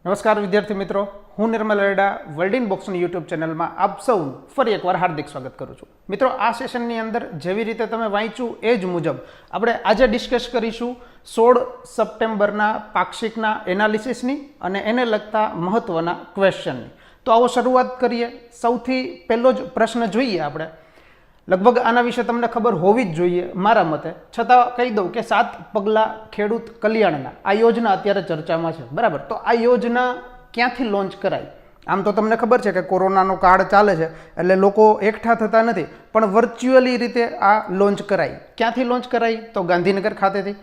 નમસ્કાર વિદ્યાર્થી મિત્રો, હું નિર્મલ અરડા વર્લ્ડ ઇન બોક્સની યુટ્યુબ ચેનલમાં આપ સૌનું ફરી એકવાર હાર્દિક સ્વાગત કરું છું. મિત્રો, આ સેશનની અંદર જેવી રીતે તમે વાંચ્યું એ જ મુજબ આપણે આજે ડિસ્કસ કરીશું 16 સપ્ટેમ્બરના પાક્ષિકના એનાલિસિસની અને એને લગતા મહત્વના ક્વેશ્ચનની. તો આવો શરૂઆત કરીએ. સૌથી પહેલો જ પ્રશ્ન જોઈએ આપણે. લગભગ આના વિશે તમને ખબર હોવી જ જોઈએ મારા મતે, છતાં કહી દઉં કે 7 પગલાં ખેડૂત કલ્યાણના આ યોજના અત્યારે ચર્ચામાં છે, બરાબર. તો આ યોજના ક્યાંથી લોન્ચ કરાઈ? આમ તો તમને ખબર છે કે કોરોનાનો કાળ ચાલે છે એટલે લોકો એકઠા થતા નથી, પણ વર્ચ્યુઅલી રીતે આ લોન્ચ કરાઈ. ક્યાંથી લોન્ચ કરાઈ? તો ગાંધીનગર ખાતેથી.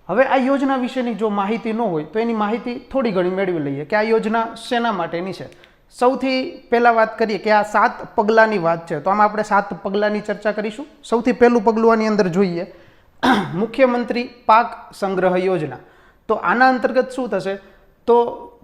હવે આ યોજના વિશેની જો માહિતી ન હોય તો એની માહિતી થોડી ઘણી મેળવી લઈએ કે આ યોજના શેના માટેની છે. સૌથી પહેલાં વાત કરીએ કે આ 7 પગલાંની વાત છે, તો આમાં આપણે 7 પગલાંની ચર્ચા કરીશું. સૌથી પહેલું પગલું આની અંદર જોઈએ, મુખ્યમંત્રી પાક સંગ્રહ યોજના. તો આના અંતર્ગત શું થશે? તો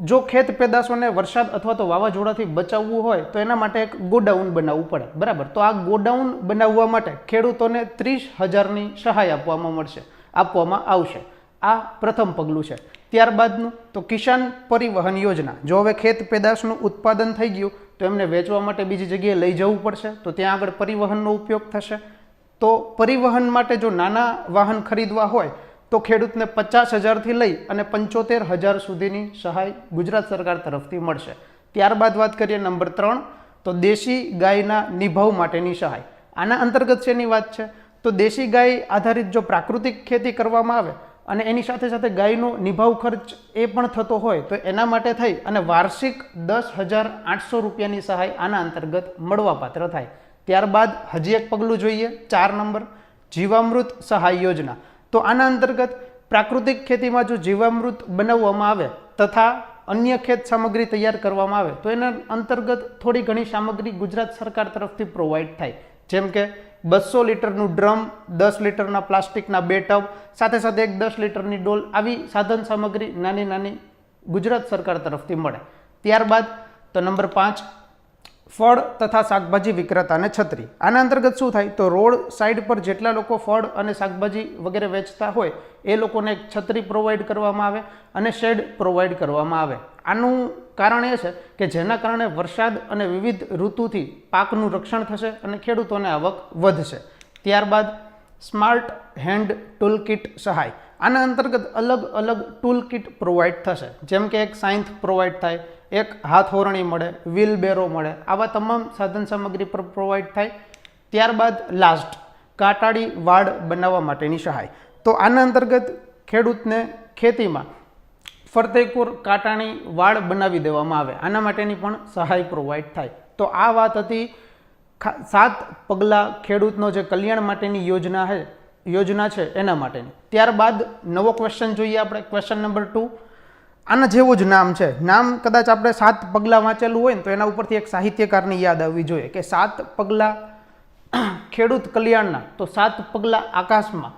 જો ખેત પેદાશોને વરસાદ અથવા તો વાવાઝોડાથી બચાવવું હોય તો એના માટે એક ગોડાઉન બનાવવું પડે, બરાબર. તો આ ગોડાઉન બનાવવા માટે ખેડૂતોને 30,000ની સહાય આપવામાં આવશે. આ પ્રથમ પગલું છે. ત્યારબાદનું તો કિસાન પરિવહન યોજના. જો હવે ખેત પેદાશનું ઉત્પાદન થઈ ગયું તો એમને વેચવા માટે બીજી જગ્યાએ લઈ જવું પડશે, તો ત્યાં આગળ પરિવહનનો ઉપયોગ થશે. તો પરિવહન માટે જો નાના વાહન ખરીદવા હોય તો ખેડૂતને 50,000થી લઈ અને 75,000 સુધીની સહાય ગુજરાત સરકાર તરફથી મળશે. ત્યારબાદ વાત કરીએ નંબર 3, તો દેશી ગાયના નિભાવ માટેની સહાય. આના અંતર્ગત શેની વાત છે? તો દેશી ગાય આધારિત જો પ્રાકૃતિક ખેતી કરવામાં આવે અને એની સાથે સાથે ગાયનો નિભાવ ખર્ચ એ પણ થતો હોય તો એના માટે થઈ અને વાર્ષિક 10,800 રૂપિયાની સહાય આના અંતર્ગત મળવાપાત્ર થાય. ત્યારબાદ હજી એક પગલું જોઈએ, 4 નંબર, જીવામૃત સહાય યોજના. તો આના અંતર્ગત પ્રાકૃતિક ખેતીમાં જો જીવામૃત બનાવવામાં આવે તથા અન્ય ખેત સામગ્રી તૈયાર કરવામાં આવે તો એના અંતર્ગત થોડી ઘણી સામગ્રી ગુજરાત સરકાર તરફથી પ્રોવાઈડ થાય, જેમ કે 200 લીટરનું ડ્રમ, 10 લીટરના પ્લાસ્ટિકના 2 ટબ, સાથે સાથે એક 10 લીટરની ડોલ, આવી સાધન સામગ્રી નાની નાની ગુજરાત સરકાર તરફથી મળે. ત્યારબાદ તો નંબર 5, ફળ તથા શાકભાજી વિક્રેતાને છત્રી. આના અંતર્ગત શું થાય? તો રોડ સાઈડ પર જેટલા લોકો ફળ અને શાકભાજી વગેરે વેચતા હોય એ લોકોને એક છત્રી પ્રોવાઈડ કરવામાં આવે અને શેડ પ્રોવાઈડ કરવામાં આવે. આનું કારણ એ છે કે જેના કારણે વરસાદ અને વિવિધ ઋતુથી પાકનું રક્ષણ થશે અને ખેડૂતોને આવક વધશે. ત્યારબાદ સ્માર્ટ હેન્ડ ટૂલ કિટ સહાય. આના અંતર્ગત અલગ અલગ ટૂલ કિટ પ્રોવાઈડ થશે, જેમ કે એક સાયન્સ પ્રોવાઈડ થાય, એક હાથોરણી મળે, વ્હીલ બેરો મળે, આવા તમામ સાધન સામગ્રી પર પ્રોવાઈડ થાય. ત્યારબાદ લાસ્ટ, કાંટાળી વાડ બનાવવા માટેની સહાય. તો આના અંતર્ગત ખેડૂતને ખેતીમાં ફરતેકોર કાંટાણી વાડ બનાવી દેવામાં આવે, આના માટેની પણ સહાય પ્રોવાઈડ થાય. તો આ વાત હતી 7 પગલાં ખેડૂતનો જે કલ્યાણ માટેની યોજના છે એના માટેની. ત્યારબાદ નવો ક્વેશ્ચન જોઈએ આપણે, ક્વેશ્ચન નંબર 2. આના જેવું જ નામ છે. નામ કદાચ આપણે 7 પગલાં વાંચેલું હોય ને તો એના ઉપરથી એક સાહિત્યકારની યાદ આવવી જોઈએ કે 7 પગલાં ખેડૂત કલ્યાણના, તો 7 પગલાં આકાશમાં.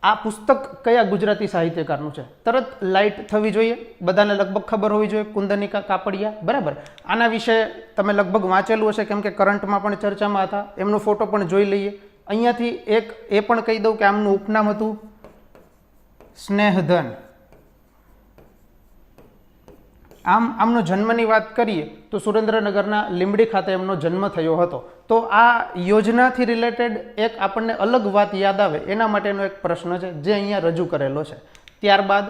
આ પુસ્તક કયા ગુજરાતી સાહિત્યકારનું છે? તરત લાઇટ થવી જોઈએ, બધાને લગભગ ખબર હોવી જોઈએ, કુંદનિકા કાપડિયા, બરાબર. આના વિશે તમે લગભગ વાંચેલું હશે કેમ કે કરંટમાં પણ ચર્ચામાં હતા. એમનો ફોટો પણ જોઈ લઈએ. અહીંયાથી એક એ પણ કહી દઉં કે આમનું ઉપનામ હતું સ્નેહધન. આમનો જન્મની વાત કરીએ તો સુરેન્દ્રનગરના લીંબડી ખાતે એમનો જન્મ થયો હતો. તો આ યોજનાથી રિલેટેડ એક આપણને અલગ વાત યાદ આવે એના માટેનો એક પ્રશ્ન છે જે અહીંયા રજૂ કરેલો છે. ત્યારબાદ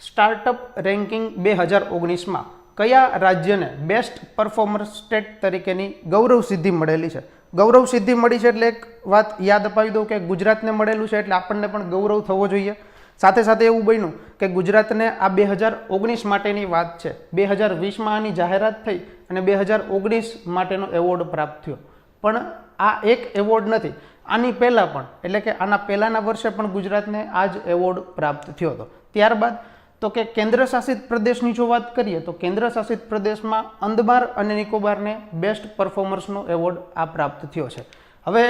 સ્ટાર્ટઅપ રેન્કિંગ 2019માં કયા રાજ્યને બેસ્ટ પરફોર્મર સ્ટેટ તરીકેની ગૌરવ સિદ્ધિ મળેલી છે? ગૌરવ સિદ્ધિ મળી છે એટલે એક વાત યાદ અપાવી દઉં કે ગુજરાતને મળેલું છે એટલે આપણને પણ ગૌરવ થવો જોઈએ. સાથે સાથે એવું બન્યું કે ગુજરાતને આ 2019 માટેની વાત છે, 2020માં આની જાહેરાત થઈ અને 2019 માટેનો એવોર્ડ પ્રાપ્ત થયો. પણ આ એક એવોર્ડ નથી, આની પહેલાં પણ, એટલે કે આના પહેલાંના વર્ષે પણ ગુજરાતને આ જ એવોર્ડ પ્રાપ્ત થયો હતો. ત્યારબાદ તો કે કેન્દ્ર શાસિત પ્રદેશની જો વાત કરીએ તો કેન્દ્ર શાસિત પ્રદેશમાં અંદમાન અને નિકોબારને બેસ્ટ પરફોર્મર્સનો એવોર્ડ આ પ્રાપ્ત થયો છે. હવે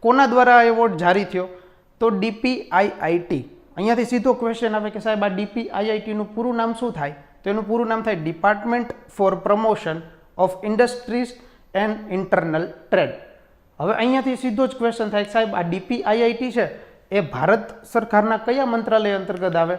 કોના દ્વારા આ એવોર્ડ જારી થયો? તો DPIIT. અહીંયાથી સીધો ક્વેશ્ચન આવે કે સાહેબ આ DPIITનું પૂરું નામ શું થાય? તો એનું પૂરું નામ થાય department four promotion of industries and internal trade. હવે અહીંયાથી સીધો જ ક્વેશ્ચન થાય સાહેબ આ DPIIT છે એ ભારત સરકારના કયા મંત્રાલય અંતર્ગત આવે?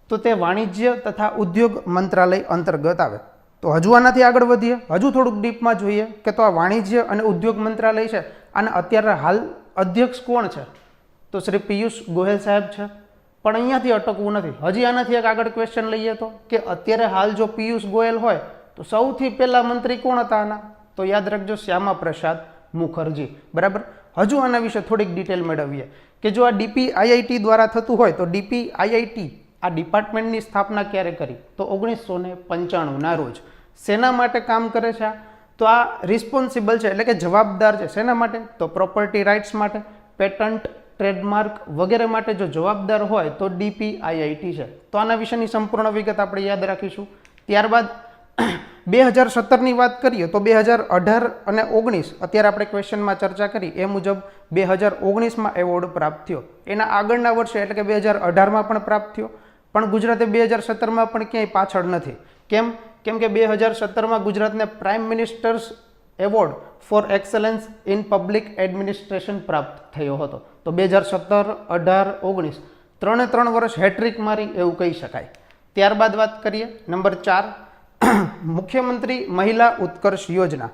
તો તે વાણિજ્ય તથા ઉદ્યોગ મંત્રાલય અંતર્ગત આવે. તો હજુ આનાથી આગળ વધીએ, હજુ થોડુંક ડીપમાં જોઈએ કે તો આ વાણિજ્ય અને ઉદ્યોગ મંત્રાલય છે અને અત્યારે હાલ અધ્યક્ષ કોણ છે? તો શ્રી પિયુષ ગોયલ સાહેબ છે. પણ અહીંયાથી અટકવું નથી, હજી આનાથી એક આગળ ક્વેશ્ચન લઈએ તો કે અત્યારે હાલ જો પિયુષ ગોયલ હોય તો સૌથી પહેલા મંત્રી કોણ હતા આના? તો યાદ રાખજો, શ્યામા પ્રસાદ મુખર્જી. બરાબર. હજુ આના વિશે થોડીક ડિટેલ મેળવીએ કે જો આ DPIIT દ્વારા થતું હોય તો DPIIT આ ડિપાર્ટમેન્ટની સ્થાપના ક્યારે કરી? તો 1995ના રોજ. શેના માટે કામ કરે છે? તો આ રિસ્પોન્સિબલ છે એટલે કે જવાબદાર છે. શેના માટે? તો પ્રોપર્ટી રાઇટ્સ માટે, પેટન્ટ, ટ્રેડમાર્ક વગેરે માટે જો જવાબદાર હોય તો DPIIT છે. તો આના વિશેની સંપૂર્ણ વિગત આપણે યાદ રાખીશું. ત્યારબાદ 2017ની વાત કરીએ તો 2018 અને 19 અત્યારે આપણે ક્વેશ્ચનમાં ચર્ચા કરી એ મુજબ 2019માં એવોર્ડ પ્રાપ્ત થયો. એના આગળના વર્ષે એટલે કે 2018માં પણ પ્રાપ્ત થયો, પણ ગુજરાતે 2017માં પણ ક્યાંય પાછળ નથી. કેમ કે 2017માં ગુજરાતને prime ministers award four excellence in public administration પ્રાપ્ત થયો હતો. તો 2017, 18, 19 3 વર્ષ હેટ્રિક મારી એવું કહી શકાય. ત્યારબાદ વાત કરીએ નંબર 4, મુખ્યમંત્રી મહિલા ઉત્કર્ષ યોજના.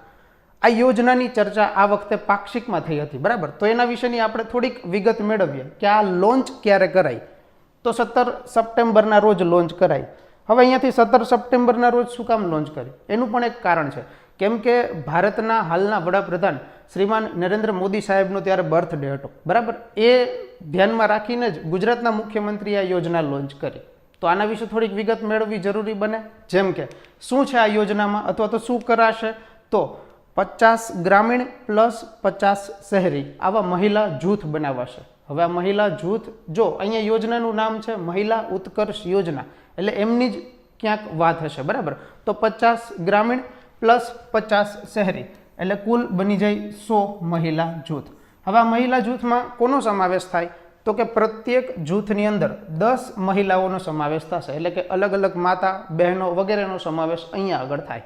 આ યોજનાની ચર્ચા આ વખતે પાક્ષિકમાં થઈ હતી. બરાબર. તો એના વિશેની આપણે થોડીક વિગત મેળવીએ કે આ લોન્ચ ક્યારે કરાઈ? તો 17 સપ્ટેમ્બરના રોજ લોન્ચ કરાઈ. હવે અહીંયાથી 17 સપ્ટેમ્બરના રોજ શું કામ લોન્ચ કરી? એનું પણ એક કારણ છે. કેમ કે ભારતના હાલના વડાપ્રધાન શ્રીમાન નરેન્દ્ર મોદી સાહેબનો ત્યારે બર્થડે હતો. બરાબર. એ ધ્યાનમાં રાખીને જ ગુજરાતના મુખ્યમંત્રીએ આ યોજના લોન્ચ કરી. તો આના વિશે થોડીક વિગત મેળવવી જરૂરી બને. જેમ કે શું છે આ યોજનામાં અથવા તો શું કરાશે? તો 50 ગ્રામીણ પ્લસ 50 શહેરી આવા મહિલા જૂથ બનાવાશે. હવે આ મહિલા જૂથ, જો અહીંયા યોજનાનું નામ છે મહિલા ઉત્કર્ષ યોજના, એટલે એમની જ ક્યાંક વાત હશે. બરાબર. તો 50 ગ્રામીણ પ્લસ 50 શહેરી એટલે કુલ બની જાય 100 મહિલા જૂથ. હવે આ મહિલા જૂથમાં કોનો સમાવેશ થાય? તો કે પ્રત્યેક જૂથની અંદર 10 મહિલાઓનો સમાવેશ થશે. એટલે કે અલગ અલગ માતા, બહેનો વગેરેનો સમાવેશ અહીંયા આગળ થાય.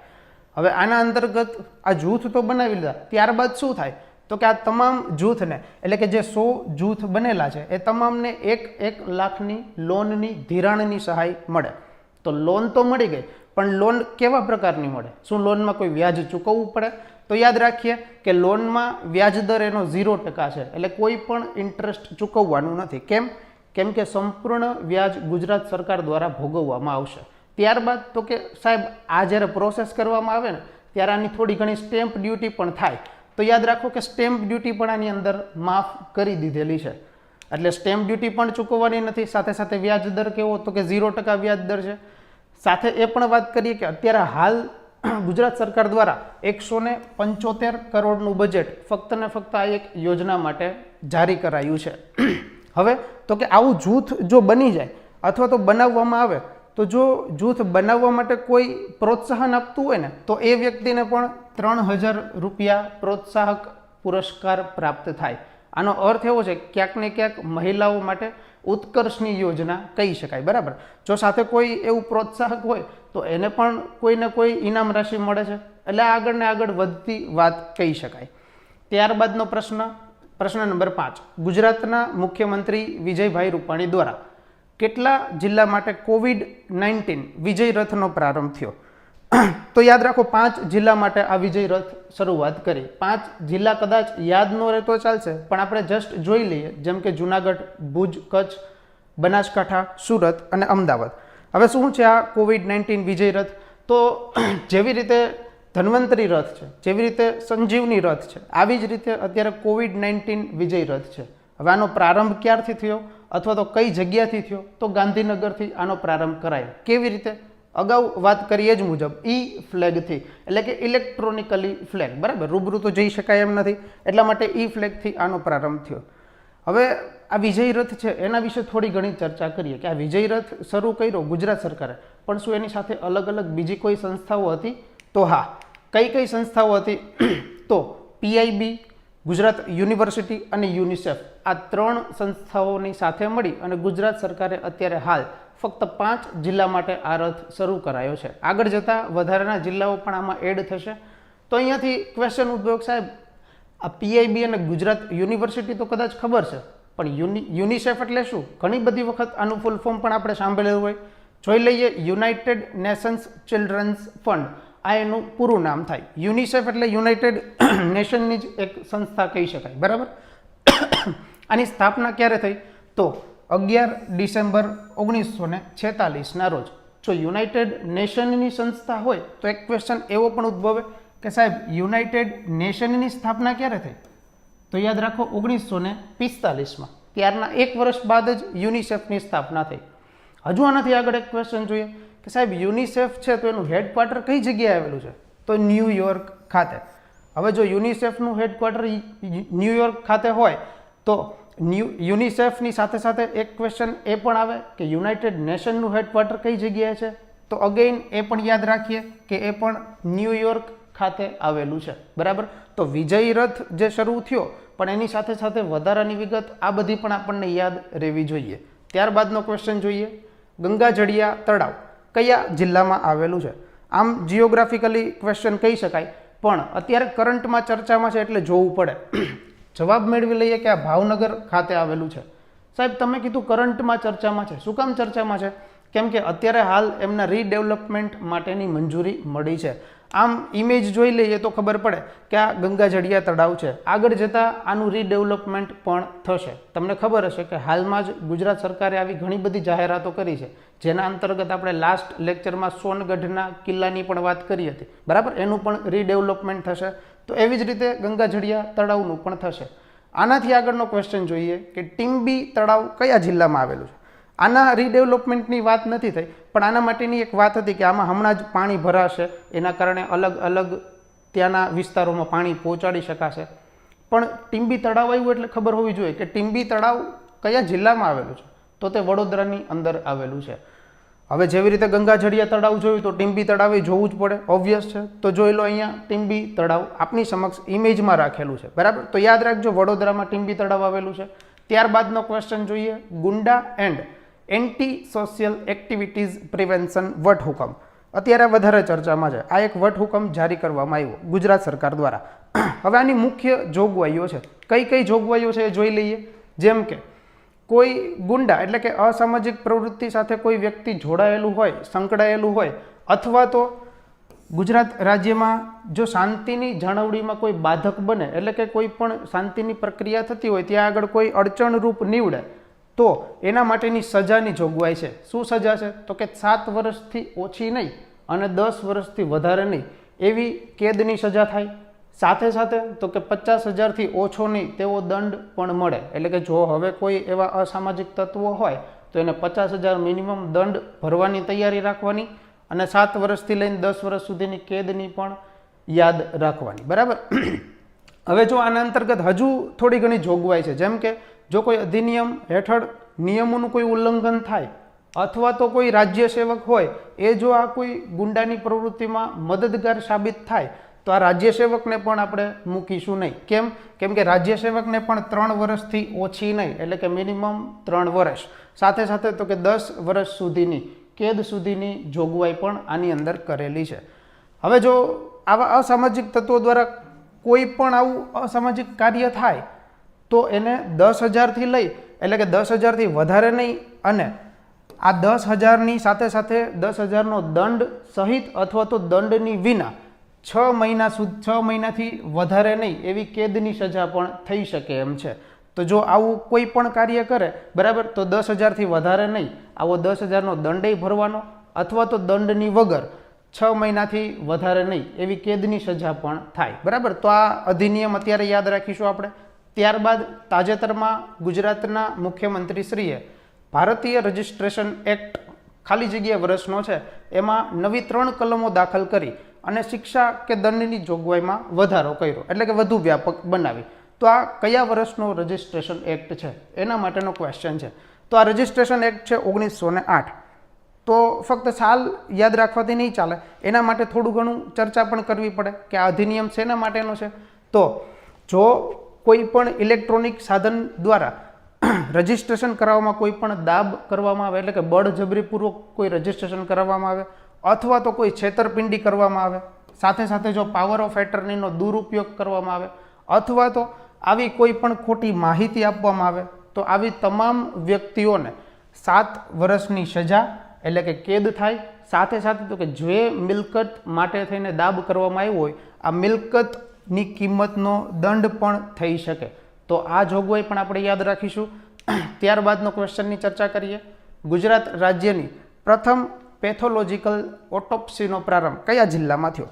હવે આના અંતર્ગત આ જૂથ તો બનાવી લીધા, ત્યારબાદ શું થાય? તો કે આ તમામ જૂથને એટલે કે જે 100 જૂથ બનેલા છે એ તમામને 1 લાખની લોનની ધિરાણની સહાય મળે. તો લોન તો મળી ગઈ, પણ લોન કેવા પ્રકારની મળે? શું લોનમાં કોઈ વ્યાજ ચૂકવવું પડે? તો યાદ રાખીએ કે લોનમાં વ્યાજ દર એનો 0% છે, એટલે કોઈ પણ ઇન્ટરેસ્ટ ચૂકવવાનું નથી. કેમ કે સંપૂર્ણ વ્યાજ ગુજરાત સરકાર દ્વારા ભોગવવામાં આવશે. ત્યારબાદ તો કે સાહેબ આ જ્યારે પ્રોસેસ કરવામાં આવે ને ત્યારે આની થોડી ઘણી સ્ટેમ્પ ડ્યુટી પણ થાય. તો યાદ રાખો કે સ્ટેમ્પ ડ્યુટી પણ આની અંદર માફ કરી દીધેલી છે, એટલે સ્ટેમ્પ ડ્યુટી પણ ચૂકવવાની નથી. સાથે સાથે વ્યાજ દર કેવો? તો કે 0% વ્યાજ દર છે. સાથે એ પણ વાત કરીએ કે અત્યારે હાલ ગુજરાત સરકાર દ્વારા 175 કરોડનું બજેટ ફક્ત ને ફક્ત આ એક યોજના માટે જારી કરાયું છે. હવે તો કે આવું જૂથ જો બની જાય અથવા તો બનાવવામાં આવે તો જો જૂથ બનાવવા માટે કોઈ પ્રોત્સાહન આપતું હોય ને તો એ વ્યક્તિને પણ 3000 રૂપિયા પ્રોત્સાહક પુરસ્કાર પ્રાપ્ત થાય. આનો અર્થ એવો છે ક્યાંક ને ક્યાંક મહિલાઓ માટે ઉત્કર્ષની યોજના કહી શકાય. બરાબર. જો સાથે કોઈ એવું પ્રોત્સાહક હોય તો એને પણ કોઈને કોઈ ઇનામ રાશિ મળે છે, એટલે આગળ ને આગળ વધતી વાત કહી શકાય. ત્યારબાદનો પ્રશ્ન નંબર 5, ગુજરાતના મુખ્યમંત્રી વિજયભાઈ રૂપાણી દ્વારા કેટલા જિલ્લા માટે COVID-19 વિજય રથનો પ્રારંભ થયો? તો યાદ રાખો 5 જિલ્લા માટે આ વિજય રથ શરૂઆત કરી. 5 જિલ્લા કદાચ યાદ ન રહે તો ચાલશે, પણ આપણે જસ્ટ જોઈ લઈએ. જેમ કે જુનાગઢ, ભુજ, કચ્છ, બનાસકાંઠા, સુરત અને અમદાવાદ. હવે શું છે આ COVID-19 વિજય રથ? તો જેવી રીતે ધન્વંતરી રથ છે, જેવી રીતે સંજીવની રથ છે, આવી જ રીતે અત્યારે COVID-19 વિજય રથ છે. હવે આનો પ્રારંભ ક્યારથી થયો અથવા તો કઈ જગ્યાથી થયો? તો ગાંધીનગરથી આનો પ્રારંભ કરાયો. કેવી રીતે? અગાઉ વાત કરીએ જ મુજબ ફ્લેગથી, એટલે કે ઇલેક્ટ્રોનિકલી ફ્લેગ. બરાબર. રૂબરૂ તો જઈ શકાય એમ નથી, એટલા માટે ફ્લેગથી આનો પ્રારંભ થયો. હવે આ વિજય રથ છે એના વિશે થોડી ઘણી ચર્ચા કરીએ કે આ વિજય રથ શરૂ કર્યો ગુજરાત સરકારે, પણ શું એની સાથે અલગ અલગ બીજી કોઈ સંસ્થાઓ હતી? તો હા. કઈ સંસ્થાઓ હતી? તો PIB, ગુજરાત યુનિવર્સિટી અને યુનિસેફ, આ 3 સંસ્થાઓની સાથે મળી અને ગુજરાત સરકારે અત્યારે હાલ ફક્ત 5 જિલ્લા માટે આ રથ શરૂ કરાયો છે. આગળ જતા વધારાના જિલ્લાઓ પણ આમાં એડ થશે. તો અહીંયાથી ક્વેશ્ચન ઉદ્ભવ, સાહેબ આ PIB અને ગુજરાત યુનિવર્સિટી તો કદાચ ખબર છે, પણ યુનિસેફ એટલે શું? ઘણી બધી વખત આનું ફૂલ ફોર્મ પણ આપણે સાંભળેલું હોય. જોઈ લઈએ યુનાઇટેડ નેશન્સ ચિલ્ડ્રન્સ ફંડ, આ એનું પૂરું નામ થાય. યુનિસેફ એટલે યુનાઇટેડ નેશનની જ એક સંસ્થા કહી શકાય, બરાબર. આની સ્થાપના ક્યારે થઈ? તો 11 ડિસેમ્બર 1946ના રોજ. જો યુનાઇટેડ નેશનની સંસ્થા હોય તો એક ક્વેશ્ચન એવો પણ ઉદ્ભવે કે સાહેબ યુનાઇટેડ નેશનની સ્થાપના ક્યારે થઈ? તો યાદ રાખો 1945માં. ત્યારના 1 વર્ષ બાદ જ યુનિસેફની સ્થાપના થઈ. હજુ આનાથી આગળ એક ક્વેશ્ચન જોઈએ કે સાહેબ યુનિસેફ છે તો એનું હેડક્વાર્ટર કઈ જગ્યાએ આવેલું છે? તો ન્યુયોર્ક ખાતે. હવે જો યુનિસેફનું હેડક્વાર્ટર ન્યુયોર્ક ખાતે હોય તો યુનિસેફની સાથે સાથે એક ક્વેશ્ચન એ પણ આવે કે યુનાઇટેડ નેશનનું હેડક્વાર્ટર કઈ જગ્યાએ છે? તો અગેઇન એ પણ યાદ રાખીએ કે એ પણ ન્યુયોર્ક ખાતે આવેલું છે, બરાબર. તો વિજય રથ જે શરૂ થયો પણ એની સાથે સાથે વધારાની વિગત આ બધી પણ આપણને યાદ રહેવી જોઈએ. ત્યારબાદનો ક્વેશ્ચન જોઈએ, ગંગાજળિયા તળાવ કયા જિલ્લામાં આવેલું છે? આમ જિયોગ્રાફિકલી ક્વેશ્ચન કહી શકાય, પણ અત્યારે કરંટમાં ચર્ચામાં છે એટલે જોવું પડે. જવાબ મેળવી લઈએ કે આ ભાવનગર ખાતે આવેલું છે. સાહેબ તમે કીધું કરંટમાં ચર્ચામાં છે, શું કામ ચર્ચામાં છે? કેમ કે અત્યારે હાલ એમના રીડેવલપમેન્ટ માટેની મંજૂરી મળી છે. આમ ઇમેજ જોઈ લઈએ તો ખબર પડે કે આ ગંગાજળિયા તળાવ છે. આગળ જતાં આનું રીડેવલપમેન્ટ પણ થશે. તમને ખબર હશે કે હાલમાં જ ગુજરાત સરકારે આવી ઘણી બધી જાહેરાતો કરી છે, જેના અંતર્ગત આપણે લાસ્ટ લેક્ચરમાં સોનગઢના કિલ્લાની પણ વાત કરી હતી, બરાબર. એનું પણ રીડેવલપમેન્ટ થશે. તો એવી જ રીતે ગંગાજળિયા તળાવનું પણ થશે. આનાથી આગળનો ક્વેશ્ચન જોઈએ કે ટીમ્બી તળાવ કયા જિલ્લામાં આવેલું છે? આના રીડેવલપમેન્ટની વાત નથી થઈ, પણ આના માટેની એક વાત હતી કે આમાં હમણાં જ પાણી ભરાશે, એના કારણે અલગ અલગ ત્યાંના વિસ્તારોમાં પાણી પહોંચાડી શકાશે. પણ ટીમ્બી તળાવ આવ્યું એટલે ખબર હોવી જોઈએ કે ટીમ્બી તળાવ કયા જિલ્લામાં આવેલું છે? તો તે વડોદરાની અંદર આવેલું છે. હવે જેવી રીતે ગંગાજળિયા તળાવ જોયું તો ટીમ્બી તળાવે જોવું જ પડે, ઓબ્વિયસ છે. તો જોઈ લો અહીંયા ટીમ્બી તળાવ આપની સમક્ષ ઇમેજમાં રાખેલું છે, બરાબર. તો યાદ રાખજો વડોદરામાં ટીમ્બી તળાવ આવેલું છે. ત્યારબાદનો ક્વેશ્ચન જોઈએ, goonda and anti social activities prevention વટહુકમ અત્યારે વધારે ચર્ચામાં છે. આ એક વટહુકમ જારી કરવામાં આવ્યો ગુજરાત સરકાર દ્વારા. હવે આની મુખ્ય જોગવાઈઓ છે. કઈ કઈ જોગવાઈઓ છે એ જોઈ લઈએ. જેમ કે કોઈ ગુંડા એટલે કે અસામાજિક પ્રવૃત્તિ સાથે કોઈ વ્યક્તિ જોડાયેલું હોય, સંકળાયેલું હોય, અથવા તો ગુજરાત રાજ્યમાં જો શાંતિની જાળવણીમાં કોઈ બાધક બને એટલે કે કોઈ પણ શાંતિની પ્રક્રિયા થતી હોય ત્યાં આગળ કોઈ અડચણરૂપ નીવડે તો એના માટેની સજાની જોગવાઈ છે. શું સજા છે? તો કે 7 વર્ષથી ઓછી નહીં અને 10 વર્ષથી વધારે નહીં એવી કેદની સજા થાય. સાથે સાથે તો કે 50,000થી ઓછો નહીં તેવો દંડ પણ મળે. એટલે કે જો હવે કોઈ એવા અસામાજિક તત્વો હોય તો એને 50,000 મિનિમમ દંડ ભરવાની તૈયારી રાખવાની અને 7 વર્ષથી લઈને 10 વર્ષ સુધીની કેદની પણ યાદ રાખવાની, બરાબર. હવે જો આના અંતર્ગત હજુ થોડી ઘણી જોગવાઈ છે. જેમ કે જો કોઈ અધિનિયમ હેઠળ નિયમોનું કોઈ ઉલ્લંઘન થાય અથવા તો કોઈ રાજ્ય સેવક હોય એ જો આ કોઈ ગુંડાની પ્રવૃત્તિમાં મદદગાર સાબિત થાય તો આ રાજ્ય સેવકને પણ આપણે મૂકીશું નહીં. કેમ? કેમ કે રાજ્ય સેવકને પણ 3 વર્ષથી ઓછી નહીં એટલે કે મિનિમમ 3 વર્ષ, સાથે સાથે તો કે 10 વર્ષ સુધીની કેદ સુધીની જોગવાઈ પણ આની અંદર કરેલી છે. હવે જો આવા અસામાજિક તત્વો દ્વારા કોઈ પણ આવું અસામાજિક કાર્ય થાય તો એને 10,000થી લઈ એટલે કે 10,000થી વધારે નહીં અને આ 10,000ની સાથે સાથે 10,000નો દંડ સહિત અથવા તો દંડની વિના 6 મહિનાથી વધારે નહીં એવી કેદની સજા પણ થઈ શકે એમ છે. તો જો આવું કોઈ પણ કાર્ય કરે, બરાબર, તો 10,000થી વધારે નહીં આવો 10,000નો દંડય ભરવાનો અથવા તો દંડની વગર 6 મહિનાથી વધારે નહીં એવી કેદની સજા પણ થાય, બરાબર. તો આ અધિનિયમ અત્યારે યાદ રાખીશું આપણે. ત્યારબાદ તાજેતરમાં ગુજરાતના મુખ્યમંત્રીશ્રીએ ભારતીય રજિસ્ટ્રેશન એક્ટ ખાલી જગ્યા વર્ષનો છે એમાં નવી 3 કલમો દાખલ કરી અને શિક્ષા કે દંડની જોગવાઈમાં વધારો કર્યો એટલે કે વધુ વ્યાપક બનાવી. તો આ કયા વર્ષનો રજિસ્ટ્રેશન એક્ટ છે એના માટેનો ક્વેશ્ચન છે. તો આ રજિસ્ટ્રેશન એક્ટ છે 1908. તો ફક્ત સાલ યાદ રાખવાથી નહીં ચાલે, એના માટે થોડું ઘણું ચર્ચા પણ કરવી પડે કે આ અધિનિયમ શેના માટેનો છે. તો જો કોઈ પણ ઇલેક્ટ્રોનિક સાધન દ્વારા રજિસ્ટ્રેશન કરાવવામાં કોઈ પણ દાબ કરવામાં આવે એટલે કે બળજબરીપૂર્વક કોઈ રજિસ્ટ્રેશન કરાવવામાં આવે અથવા તો કોઈ છેતરપિંડી કરવામાં આવે, સાથે સાથે જો પાવર ઓફ એટર્નીનો દુરુપયોગ કરવામાં આવે અથવા તો આવી કોઈ પણ ખોટી માહિતી આપવામાં આવે તો આવી તમામ વ્યક્તિઓને 7 વર્ષની સજા એટલે કે કેદ થાય, સાથે સાથે તો કે જે મિલકત માટે થઈને દાબ કરવામાં આવ્યો હોય આ મિલકતની કિંમતનો દંડ પણ થઈ શકે. તો આ જોગવાઈ પણ આપણે યાદ રાખીશું. ત્યારબાદનો ક્વેશ્ચનની ચર્ચા કરીએ. ગુજરાત રાજ્યની પ્રથમ પેથોલોજીકલ ઓટોપ્સીનો પ્રારંભ કયા જિલ્લામાં થયો?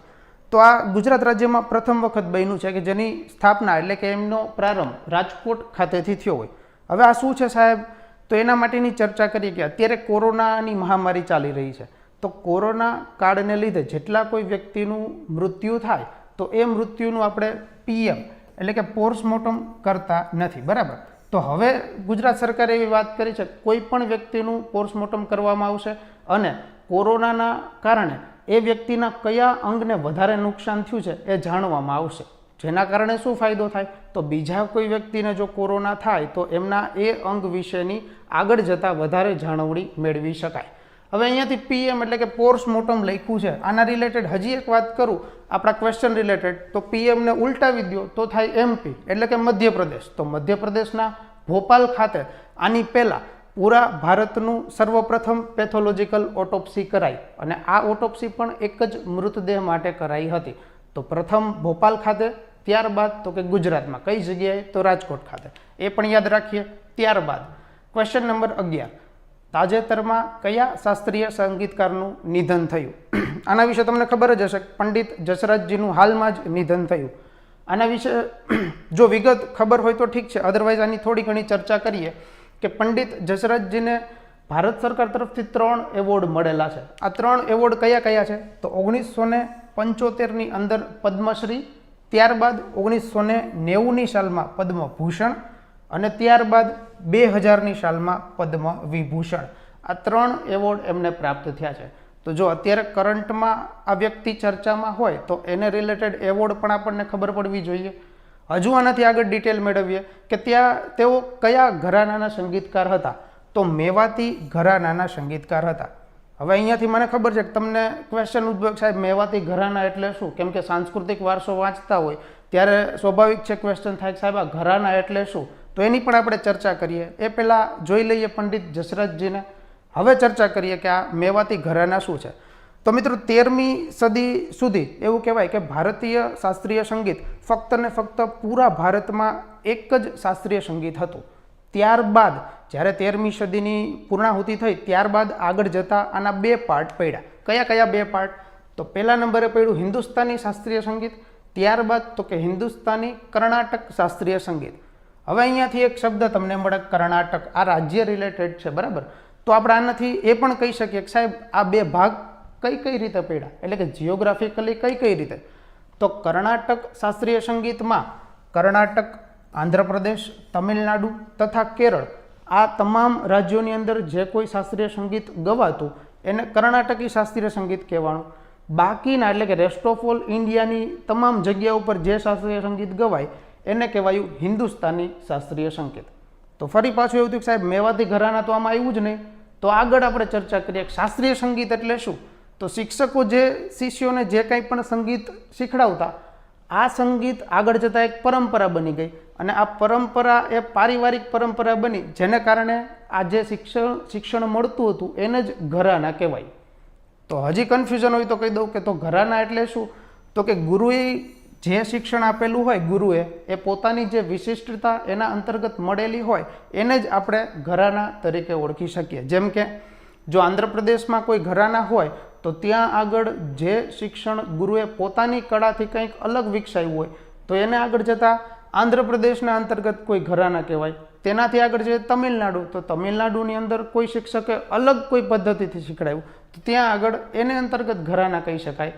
તો આ ગુજરાત રાજ્યમાં પ્રથમ વખત બન્યું છે કે જેની સ્થાપના એટલે કે એમનો પ્રારંભ રાજકોટ ખાતેથી થયો હોય. હવે આ શું છે સાહેબ? તો એના માટેની ચર્ચા કરીએ કે અત્યારે કોરોનાની મહામારી ચાલી રહી છે. તો કોરોના કાળને લીધે જેટલા કોઈ વ્યક્તિનું મૃત્યુ થાય તો એ મૃત્યુનું આપણે PM એટલે કે પોસ્ટમોર્ટમ કરતા નથી, બરાબર? તો હવે ગુજરાત સરકારે એવી વાત કરી છે કોઈ પણ વ્યક્તિનું પોસ્ટમોર્ટમ કરવામાં આવશે અને કોરોનાના કારણે એ વ્યક્તિના કયા અંગને વધારે નુકસાન થયું છે એ જાણવામાં આવશે. જેના કારણે શું ફાયદો થાય? તો બીજા કોઈ વ્યક્તિને જો કોરોના થાય તો એમના એ અંગ વિશેની આગળ જતાં વધારે જાળવણી મેળવી શકાય. હવે અહીંયાથી PM એટલે કે પોસ્ટમોર્ટમ લખ્યું છે. આના રિલેટેડ હજી એક વાત કરું આપણા ક્વેશ્ચન રિલેટેડ, તો PMને ઉલટાવી દો તો થાય MP એટલે કે મધ્યપ્રદેશ. તો મધ્યપ્રદેશના ભોપાલ ખાતે આની પહેલાં પૂરા ભારતનું સર્વપ્રથમ પેથોલોજીકલ ઓટોપ્સી કરાઈ અને આ ઓટોપ્સી પણ એક જ મૃતદેહ માટે કરાઈ હતી. તો પ્રથમ ભોપાલ ખાતે, ત્યારબાદ તો કે ગુજરાતમાં કઈ જગ્યાએ? તો રાજકોટ ખાતે. એ પણ યાદ રાખીએ. ત્યારબાદ ક્વેશ્ચન નંબર 11, તાજેતરમાં કયા શાસ્ત્રીય સંગીતકારનું નિધન થયું? આના વિશે તમને ખબર જ હશે, પંડિત જસરાજજીનું હાલમાં જ નિધન થયું. આના વિશે જો વિગત ખબર હોય તો ઠીક છે, અધરવાઇઝ આની થોડી ઘણી ચર્ચા કરીએ કે પંડિત જસરાજજીને ભારત સરકાર તરફથી 3 એવોર્ડ મળેલા છે. આ 3 એવોર્ડ કયા કયા છે? તો 1975ની અંદર પદ્મશ્રી, ત્યારબાદ 1990ની સાલમાં પદ્મભૂષણ અને ત્યારબાદ 2000ની સાલમાં પદ્મ વિભૂષણ. આ 3 એવોર્ડ એમને પ્રાપ્ત થયા છે. તો જો અત્યારે કરંટમાં આ વ્યક્તિ ચર્ચામાં હોય તો એને રિલેટેડ એવોર્ડ પણ આપણને ખબર પડવી જોઈએ. હજુ આનાથી આગળ ડિટેલ મેળવીએ કે ત્યાં તેઓ કયા ઘરાનાના સંગીતકાર હતા? તો મેવાતી ઘરાનાના સંગીતકાર હતા. હવે અહીંયાથી મને ખબર છે કે તમને ક્વેશ્ચન ઉદ્ભવ, સાહેબ મેવાતી ઘરાના એટલે શું? કેમ કે સાંસ્કૃતિક વારસો વાંચતા હોય ત્યારે સ્વાભાવિક છે ક્વેશ્ચન થાય કે સાહેબ આ ઘરાના એટલે શું? તો એની પણ આપણે ચર્ચા કરીએ. એ પહેલાં જોઈ લઈએ પંડિત જસરાજજીને. હવે ચર્ચા કરીએ કે આ મેવાતી ઘરાના શું છે. તો મિત્રો 13મી સદી સુધી એવું કહેવાય કે ભારતીય શાસ્ત્રીય સંગીત ફક્ત ને ફક્ત પૂરા ભારતમાં એક જ શાસ્ત્રીય સંગીત હતું. ત્યારબાદ જ્યારે 13મી સદીની પૂર્ણાહુતિ થઈ ત્યારબાદ આગળ જતાં આના 2 પાર્ટ પડ્યા. કયા કયા 2 પાર્ટ? તો પહેલા નંબરે પડ્યું હિન્દુસ્તાની શાસ્ત્રીય સંગીત, ત્યારબાદ તો કે હિન્દુસ્તાની કર્ણાટક શાસ્ત્રીય સંગીત. હવે અહીંયાથી એક શબ્દ તમને મળે કર્ણાટક, આ રાજ્ય રિલેટેડ છે, બરાબર? તો આપણે આનાથી એ પણ કહી શકીએ કે સાહેબ આ 2 ભાગ કઈ કઈ રીતે પડ્યા, એટલે કે જિયોગ્રાફિકલી કઈ રીતે? તો કર્ણાટક શાસ્ત્રીય સંગીતમાં કર્ણાટક, આંધ્રપ્રદેશ, તમિલનાડુ તથા કેરળ આ તમામ રાજ્યોની અંદર જે કોઈ શાસ્ત્રીય સંગીત ગવાતું એને કર્ણાટકી શાસ્ત્રીય સંગીત કહેવાનું. બાકીના એટલે કે રેસ્ટ ઓફ ઓલ ઇન્ડિયાની તમામ જગ્યા ઉપર જે શાસ્ત્રીય સંગીત ગવાય એને કહેવાયું હિન્દુસ્તાની શાસ્ત્રીય સંગીત. તો ફરી પાછું એવું થયું કે સાહેબ મેવાતી ઘરાના તો આમાં આવ્યું જ નહીં. તો આગળ આપણે ચર્ચા કરીએ કે શાસ્ત્રીય સંગીત એટલે શું? તો શિક્ષકો જે શિષ્યોને જે કંઈ પણ સંગીત શીખડાવતા આ સંગીત આગળ જતાં એક પરંપરા બની ગઈ અને આ પરંપરા એ પારિવારિક પરંપરા બની, જેને કારણે આ જે શિક્ષણ મળતું હતું એને જ ઘરાના કહેવાય. તો હજી કન્ફ્યુઝન હોય તો કહી દઉં કે તો ઘરાના એટલે શું? તો કે ગુરુએ જે શિક્ષણ આપેલું હોય ગુરુએ એ પોતાની જે વિશિષ્ટતા એના અંતર્ગત મળેલી હોય એને જ આપણે ઘરાના તરીકે ઓળખી શકીએ. જેમ કે જો આંધ્રપ્રદેશમાં કોઈ ઘરાના હોય તો ત્યાં આગળ જે શિક્ષણ ગુરુએ પોતાની કળાથી કંઈક અલગ વિકસાવ્યું હોય તો એને આગળ જતાં આંધ્રપ્રદેશના અંતર્ગત કોઈ ઘરાના કહેવાય. તેનાથી આગળ જઈએ તમિલનાડુ, તો તમિલનાડુની અંદર કોઈ શિક્ષકે અલગ કોઈ પદ્ધતિથી શીખડાયું તો ત્યાં આગળ એને અંતર્ગત ઘરાના કહી શકાય.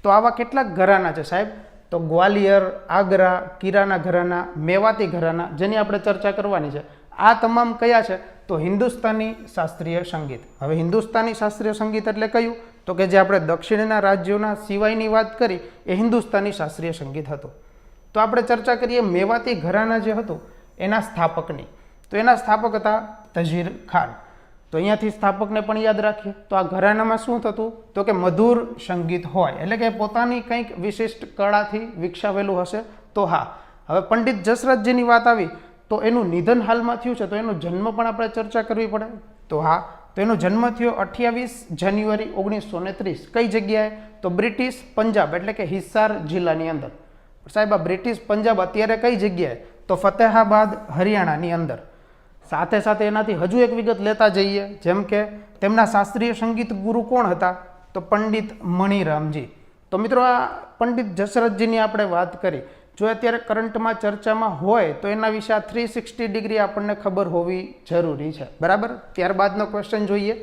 તો આવા કેટલાક ઘરાના છે સાહેબ? તો ગ્વાલિયર, આગ્રા, કિરાના ઘરાના, મેવાતી ઘરાના, જેની આપણે ચર્ચા કરવાની છે. આ તમામ કયા છે? તો હિન્દુસ્તાની શાસ્ત્રીય સંગીત. હવે હિન્દુસ્તાની શાસ્ત્રીય સંગીત એટલે કયું? તો કે જે આપણે દક્ષિણના રાજ્યોના સિવાયની વાત કરી એ હિન્દુસ્તાની શાસ્ત્રીય સંગીત હતું. તો આપણે ચર્ચા કરીએ મેવાતી ઘરાના જે હતું એના સ્થાપકની. તો એના સ્થાપક હતા તજીર ખાન. તો અહીંયાથી સ્થાપકને પણ યાદ રાખીએ. તો આ ઘરાનામાં શું થતું? તો કે મધુર સંગીત હોય એટલે કે પોતાની કંઈક વિશિષ્ટ કળાથી વિકસાવેલું હશે. તો હા, હવે પંડિત જસરાજજીની વાત આવી તો એનું નિધન હાલમાં થયું છે તો એનો જન્મ પણ આપણે ચર્ચા કરવી પડે. તો હા, તો એનો જન્મ થયો 28 જાન્યુઆરી 1930 કઈ જગ્યાએ? તો બ્રિટિશ પંજાબ એટલે કે હિસાર જિલ્લાની અંદર. સાહેબ આ બ્રિટિશ પંજાબ અત્યારે કઈ જગ્યાએ? તો ફતેહાબાદ હરિયાણાની અંદર. સાથે સાથે એનાથી હજુ એક વિગત લેતા જઈએ, જેમ કે તેમના શાસ્ત્રીય સંગીત ગુરુ કોણ હતા? તો પંડિત મણિરામજી. તો મિત્રો આ પંડિત જસરથજીની આપણે વાત કરી. જો અત્યારે કરંટમાં ચર્ચામાં હોય તો એના વિશે આ 360 ડિગ્રી આપણને ખબર હોવી જરૂરી છે, બરાબર. ત્યારબાદનો ક્વેશ્ચન જોઈએ.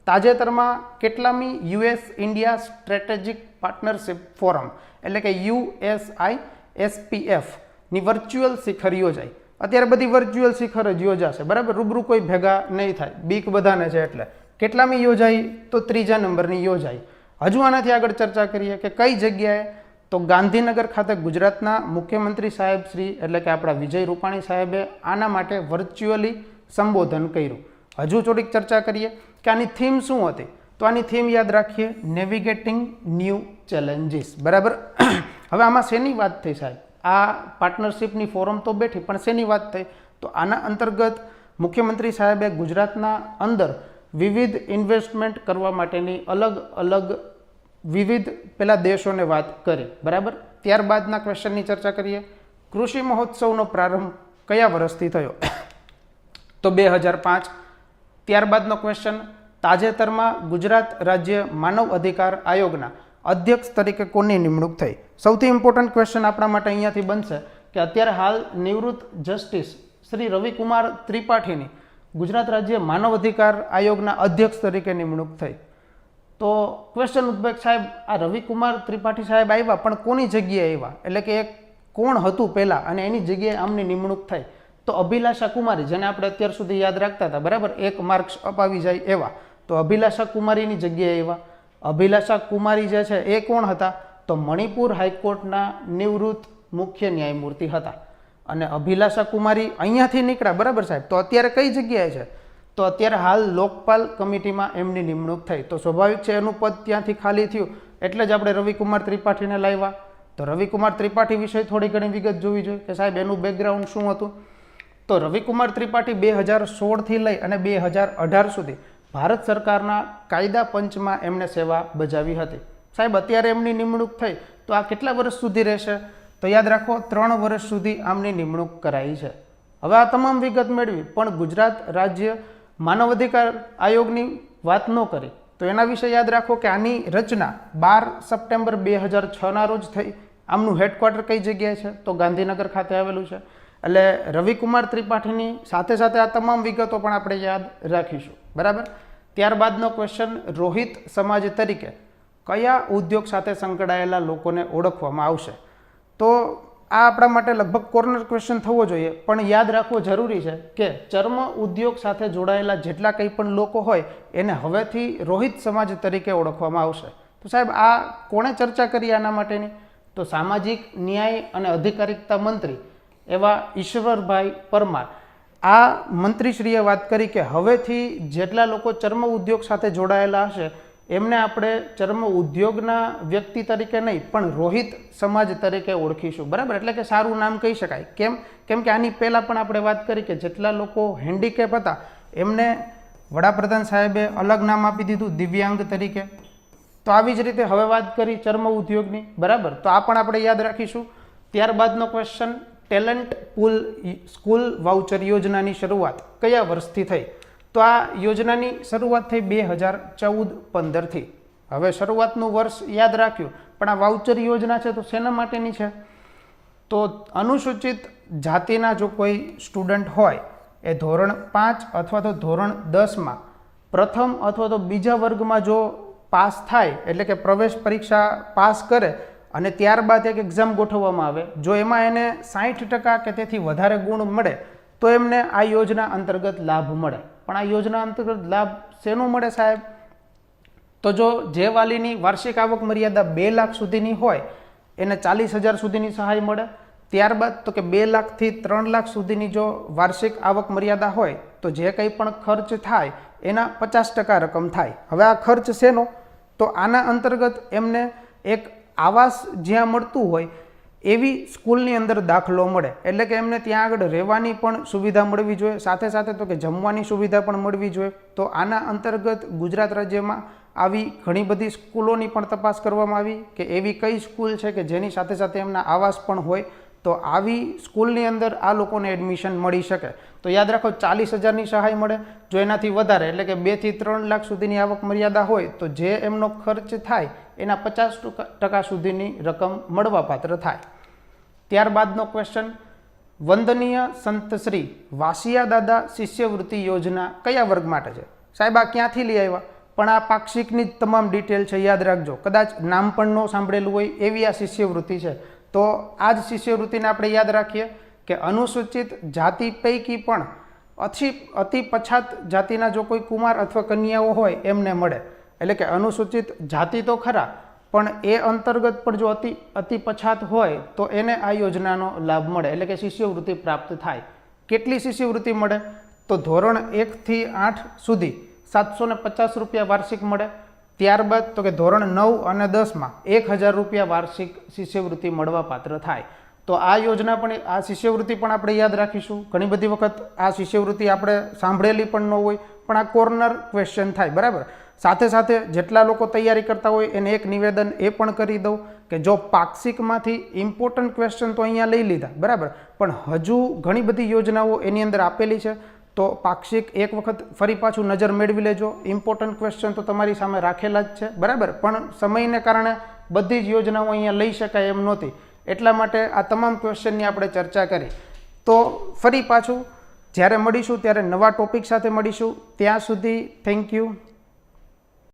તાજેતરમાં કેટલામી US India strategic partnership forum એટલે કે USISPF ની વર્ચ્યુઅલ શિખર યોજાઈ? અત્યારે બધી વર્ચ્યુઅલ શિખર જ યોજાશે, બરાબર. રૂબરૂ કોઈ ભેગા નહીં થાય, બીક બધાને છે. એટલે કેટલામી યોજાઈ? તો 3જા નંબરની યોજાઈ. હજુ આનાથી આગળ ચર્ચા કરીએ કે કઈ જગ્યાએ? તો ગાંધીનગર ખાતે ગુજરાતના મુખ્યમંત્રી સાહેબ શ્રી એટલે કે આપણા વિજય રૂપાણી સાહેબે આના માટે વર્ચ્યુઅલી સંબોધન કર્યું. હજુ થોડીક ચર્ચા કરીએ કે આની થીમ શું હતી? તો આની થીમ યાદ રાખીએ, નેવિગેટિંગ ન્યૂ ચેલેન્જીસ, બરાબર. હવે આમાં શેની વાત થઈ સાહેબ? આ પાર્ટનરશિપની ફોરમ તો બેઠી, પણ શેની વાત થઈ? તો આના અંતર્ગત મુખ્યમંત્રી સાહેબે ગુજરાતના અંદર વિવિધ ઇન્વેસ્ટમેન્ટ કરવા માટેની અલગ અલગ વિવિધ પેલા દેશોને વાત કરી, બરાબર. ત્યારબાદના ક્વેશ્ચનની ચર્ચા કરીએ. કૃષિ મહોત્સવનો પ્રારંભ કયા વર્ષથી થયો? તો 2005. ત્યારબાદનો ક્વેશ્ચન, તાજેતરમાં ગુજરાત રાજ્ય માનવ અધિકાર આયોગના અધ્યક્ષ તરીકે કોની નિમણૂક થઈ? સૌથી ઇમ્પોર્ટન્ટ ક્વેશ્ચન આપણા માટે અહીંયાથી બનશે કે અત્યારે હાલ નિવૃત્ત જસ્ટિસ શ્રી રવિકુમાર ત્રિપાઠીની ગુજરાત રાજ્ય માનવ અધિકાર આયોગના અધ્યક્ષ તરીકે નિમણૂક થઈ. તો ક્વેશ્ચન ઉદ્ભવ, સાહેબ આ રવિકુમાર ત્રિપાઠી સાહેબ આવ્યા પણ કોની જગ્યાએ આવ્યા? એટલે કે એક કોણ હતું પહેલાં અને એની જગ્યાએ આમની નિમણૂક થઈ? તો અભિલાષા કુમારી, જેને આપણે અત્યાર સુધી યાદ રાખતા હતા, બરાબર, 1 માર્ક્સ અપાવી જાય એવા. તો અભિલાષા કુમારીની જગ્યાએ આવ્યા. અભિલાષા કુમારી જે છે એ કોણ હતા? તો મણિપુર હાઈકોર્ટના નિવૃત્ત મુખ્ય ન્યાયમૂર્તિ હતા. અને અભિલાષા કુમારી અહીંયાથી નીકળ્યા, બરાબર સાહેબ. તો અત્યારે કઈ જગ્યાએ છે? તો અત્યારે હાલ લોકપાલ કમિટીમાં એમની નિમણૂક થઈ. તો સ્વાભાવિક છે એનું પદ ત્યાંથી ખાલી થયું, એટલે જ આપણે રવિકુમાર ત્રિપાઠીને લાવ્યા. તો રવિકુમાર ત્રિપાઠી વિશે થોડી ઘણી વિગત જોવી જોઈએ કે સાહેબ એનું બેકગ્રાઉન્ડ શું હતું. તો રવિકુમાર ત્રિપાઠી 2016થી લઈ અને 2018 સુધી ભારત સરકારના કાયદા પંચમાં એમણે સેવા બજાવી હતી. સાહેબ અત્યારે એમની નિમણૂક થઈ, તો આ કેટલા વર્ષ સુધી રહેશે? તો યાદ રાખો 3 વર્ષ સુધી આમની નિમણૂક કરાઈ છે. હવે આ તમામ વિગત મેળવી પણ ગુજરાત રાજ્ય માનવ અધિકાર આયોગની વાત ન કરી, તો એના વિશે યાદ રાખો કે આની રચના 12 સપ્ટેમ્બર 2006ના રોજ થઈ. આમનું હેડક્વાર્ટર કઈ જગ્યાએ છે? તો ગાંધીનગર ખાતે આવેલું છે. એટલે રવિકુમાર ત્રિપાઠીની સાથે સાથે આ તમામ વિગતો પણ આપણે યાદ રાખીશું, બરાબર. ત્યારબાદનો ક્વેશ્ચન, રોહિત સમાજ તરીકે કયા ઉદ્યોગ સાથે સંકળાયેલા લોકોને ઓળખવામાં આવશે? તો આ આપણા માટે લગભગ કોર્નર ક્વેશ્ચન થવો જોઈએ, પણ યાદ રાખવો જરૂરી છે કે ચર્મ ઉદ્યોગ સાથે જોડાયેલા જેટલા કંઈ પણ લોકો હોય એને હવેથી રોહિત સમાજ તરીકે ઓળખવામાં આવશે. તો સાહેબ આ કોણે ચર્ચા કરી આના માટેની? તો સામાજિક ન્યાય અને અધિકારિતા મંત્રી એવા ઈશ્વરભાઈ પરમાર, આ મંત્રીશ્રીએ વાત કરી કે હવેથી જેટલા લોકો ચર્મ ઉદ્યોગ સાથે જોડાયેલા હશે એમને આપણે ચર્મ ઉદ્યોગના વ્યક્તિ તરીકે નહીં પણ રોહિત સમાજ તરીકે ઓળખીશું, બરાબર. એટલે કે સારું નામ કહી શકાય. કેમ કે આની પહેલાં પણ આપણે વાત કરી કે જેટલા લોકો હેન્ડીકેપ હતા એમને વડાપ્રધાન સાહેબે અલગ નામ આપી દીધું દિવ્યાંગ તરીકે. તો આવી જ રીતે હવે વાત કરી ચર્મ ઉદ્યોગની, બરાબર. તો આ પણ આપણે યાદ રાખીશું. ત્યારબાદનો ક્વેશ્ચન, ટેલેન્ટ પુલ સ્કૂલ વાઉચર યોજનાની શરૂઆત કયા વર્ષથી થઈ? તો આ યોજનાની શરૂઆત થઈ 2014-15થી. હવે શરૂઆતનું વર્ષ યાદ રાખ્યું, પણ આ વાઉચર યોજના છે તો શેના માટેની છે? તો અનુસૂચિત જાતિના જો કોઈ સ્ટુડન્ટ હોય એ ધોરણ 5 અથવા તો ધોરણ 10માં પ્રથમ અથવા તો બીજા વર્ગમાં જો પાસ થાય, એટલે કે પ્રવેશ પરીક્ષા પાસ કરે અને ત્યારબાદ એક એક્ઝામ ગોઠવવામાં આવે, જો એમાં એને 60% કે તેથી વધારે ગુણ મળે તો એમને આ યોજના અંતર્ગત લાભ મળે. પણ આ યોજના અંતર્ગત લાભ શેનો મળે સાહેબ? તો જો જે વાલીની વાર્ષિક આવક મર્યાદા 2 લાખ સુધીની હોય એને 40,000 સુધીની સહાય મળે. ત્યારબાદ તો કે 2 લાખથી 3 લાખ સુધીની જો વાર્ષિક આવક મર્યાદા હોય તો જે કંઈ પણ ખર્ચ થાય એના 50% રકમ થાય. હવે આ ખર્ચ શેનો? તો આના અંતર્ગત એમને એક આવાસ જ્યાં મળતું હોય એવી સ્કૂલની અંદર દાખલો મળે, એટલે કે એમને ત્યાં આગળ રહેવાની પણ સુવિધા મળવી જોઈએ, સાથે સાથે તો કે જમવાની સુવિધા પણ મળવી જોઈએ. તો આના અંતર્ગત ગુજરાત રાજ્યમાં આવી ઘણી બધી સ્કૂલોની પણ તપાસ કરવામાં આવી કે એવી કઈ સ્કૂલ છે કે જેની સાથે સાથે એમના આવાસ પણ હોય. તો આવી સ્કૂલની અંદર આ લોકોને એડમિશન મળી શકે. તો યાદ રાખો 40,000ની સહાય મળે. જો એનાથી વધારે એટલે કે 2 થી 3 લાખ સુધીની આવક મર્યાદા હોય તો જે એમનો ખર્ચ થાય એના 50% સુધીની રકમ મળવાપાત્ર થાય. ત્યારબાદનો ક્વેશ્ચન, વંદનીય સંત શ્રી વાસિયા દાદા શિષ્યવૃત્તિ યોજના કયા વર્ગ માટે છે? સાહેબ આ ક્યાંથી લઈ આવ્યા? પણ આ પાક્ષિકની જ તમામ ડિટેલ છે, યાદ રાખજો. કદાચ નામ પણ ન સાંભળેલું હોય એવી આ શિષ્યવૃત્તિ છે. તો આ જ શિષ્યવૃત્તિને આપણે યાદ રાખીએ કે અનુસૂચિત જાતિ પૈકી પણ અતિ પછાત જાતિના જો કોઈ કુમાર અથવા કન્યાઓ હોય એમને મળે. એટલે કે અનુસૂચિત જાતિ તો ખરા, પણ એ અંતર્ગત પણ જો અતિ પછાત હોય તો એને આ યોજનાનો લાભ મળે, એટલે કે શિષ્યવૃત્તિ પ્રાપ્ત થાય. કેટલી શિષ્યવૃત્તિ મળે? તો ધોરણ 1 થી 8 સુધી 750 રૂપિયા વાર્ષિક મળે. ત્યારબાદ તો કે ધોરણ 9 અને 10માં 1000 રૂપિયા વાર્ષિક શિષ્યવૃત્તિ મળવા પાત્ર થાય. તો આ યોજના પણ, આ શિષ્યવૃત્તિ પણ આપણે યાદ રાખીશું. ઘણી બધી વખત આ શિષ્યવૃત્તિ આપણે સાંભળેલી પણ ન હોય, પણ આ કોર્નર ક્વેશ્ચન થાય, બરાબર. સાથે સાથે જેટલા લોકો તૈયારી કરતા હોય એને એક નિવેદન એ પણ કરી દઉં કે જો પાક્ષિકમાંથી ઇમ્પોર્ટન્ટ ક્વેશ્ચન તો અહીંયા લઈ લીધા, બરાબર, પણ હજુ ઘણી બધી યોજનાઓ એની અંદર આપેલી છે. તો પાક્ષિક એક વખત ફરી પાછું નજર મેળવી લેજો. ઇમ્પોર્ટન્ટ ક્વેશ્ચન તો તમારી સામે રાખેલા જ છે, બરાબર, પણ સમયને કારણે બધી જ યોજનાઓ અહીંયા લઈ શકાય એમ નહોતી, એટલા માટે આ તમામ ક્વેશ્ચનની આપણે ચર્ચા કરી. તો ફરી પાછું જ્યારે મળીશું ત્યારે નવા ટોપિક સાથે મળીશું. ત્યાં સુધી થેન્ક યુ.